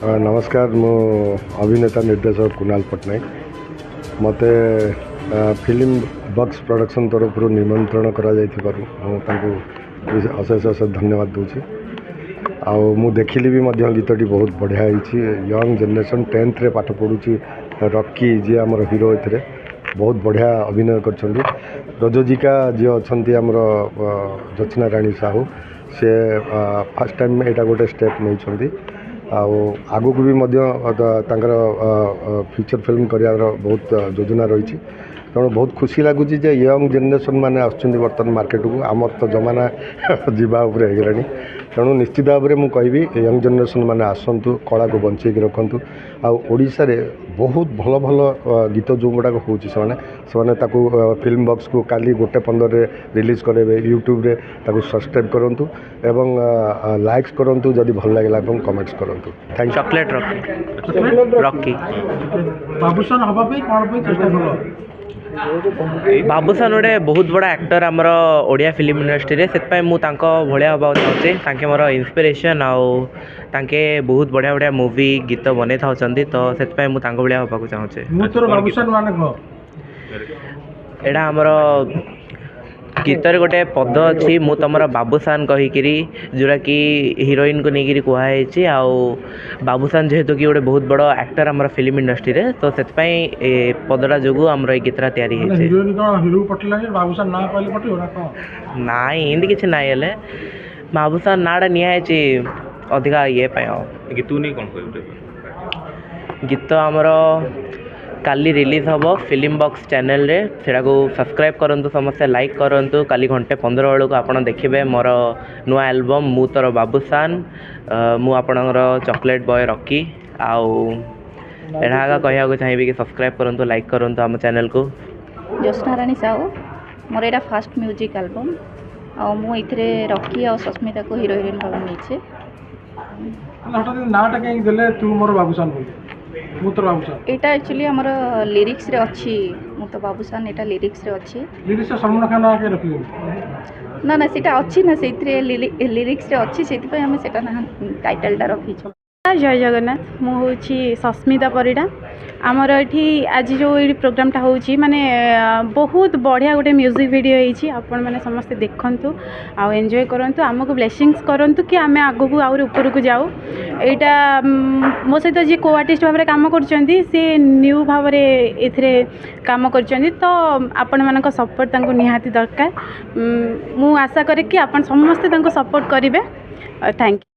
नमस्कार मो अभिनेता निर्देशक कुणाल पट्टनायक मते फिल्म बक्स प्रोडक्शन तरफ निमंत्रण करा अशेष अशेष धन्यवाद दूसरी मु देखिली भी गीतटी बहुत बढ़िया यंग जनरेशन 10th रे पाठ पढ़ुची रॉकी जी आमर हीरो ए बहुत बढ़िया अभिनय कर प्रयोजिका जी अच्छा आमर जचना राणी साहू से फर्स्ट टाइम यहाँ गोटे स्टेप नहीं आगु भी फ्यूचर फिल्म कर बहुत योजना रही तेणु बहुत खुशी लगुच यंग जेनेरेशन मैंने आसर्तमान मार्केट को आमर तो जमाना जावागला तेणु निश्चित भाव में मुझे यंग जेनेरेशन मैंने आसतु कला को बंचेक रखु आशार बहुत भल भल गीत जो गुड़ाक हो फिल्म बक्स को काली 1:15 रिलीज करेंगे यूट्यूब रे सब्सक्राइब करूँ एवं लाइक्स करूँ जदि भल लगे कमेंट्स करूँ थैंक यू। चॉकलेट रॉकी बाबूसान गोटे बहुत बड़ा एक्टर आमर ओडिया फिल्म इंडस्ट्री से मुझे भाया हाँ चाहूँगी मोर इन्स्पिरेशन आके बहुत बढ़िया बढ़िया मूवी गीत बन था तो से मुझे भाया हाँ चाहूँगी एटा आमर गीतर गोटे पद अच्छी मु तुम बाबूसान कहीकि जोरा कि हिरोइन को लेकिन कहुई बाबूसान जेहेतु कि गोटे बहुत बड़ एक्टर आम फिल्म इंडस्ट्री रे तो से पदटा जो आम गीतटा तैयारी नाई एमती किसी ना बाबूसान नाटा निहाई अधिका ये गीत आमर काली रिलीज हम फिल्म बक्स चैनल रे सेटा को सब्सक्राइब करंतु समस्ते लाइक करंतु काली 1:15 बेलू को आपन देखिबे मोर नुआ एल्बम मु तोर बाबूसान मु आपनर चॉकलेट बॉय रॉकी एटा कहया चाहिए कि सब्सक्राइब करंतु लाइक करंतु आम चैनल को। जचना राणी साहू मोर एटा फर्स्ट म्यूजिक एल्बम मु इथरे रॉकी और सस्मिता को हीरो हीरोइन भाव नीचे नाटा कहीं देले तू मोर बाबूसान बोल एटा एक्चुअली हमर लिरिक्स रे अच्छी मु तो बाबूसान एटा लिरिक्स रे अच्छी लिरिक्स से सलमान खान आके रखियो ना ना सेटा अच्छी ना सेथरे लिरिक्स रे अच्छी सेति पे हम सेटा ना टाइटल टा रखी छ। जय जगन्नाथ मु होची सस्मिता परिडा आमर ये आज जो ये प्रोग्रामटा होची माने बहुत बढ़िया गोटे म्यूजिक वीडियो होती आपण मैंने समस्ते देखंतु आ एंजॉय करंतु आमको ब्लेसिंग्स करंतु कि आमे आगो को आउर ऊपर को जाऊ एटा मो सहित जी को आर्टिस्ट भाव में काम करछंती से न्यू भाव में एथरे काम करछंती तो आपण मानक सपोर्ट तांको निहाती दरकार मु आशा करे कि आपण समस्ते तांको सपोर्ट करिवे। Thank you.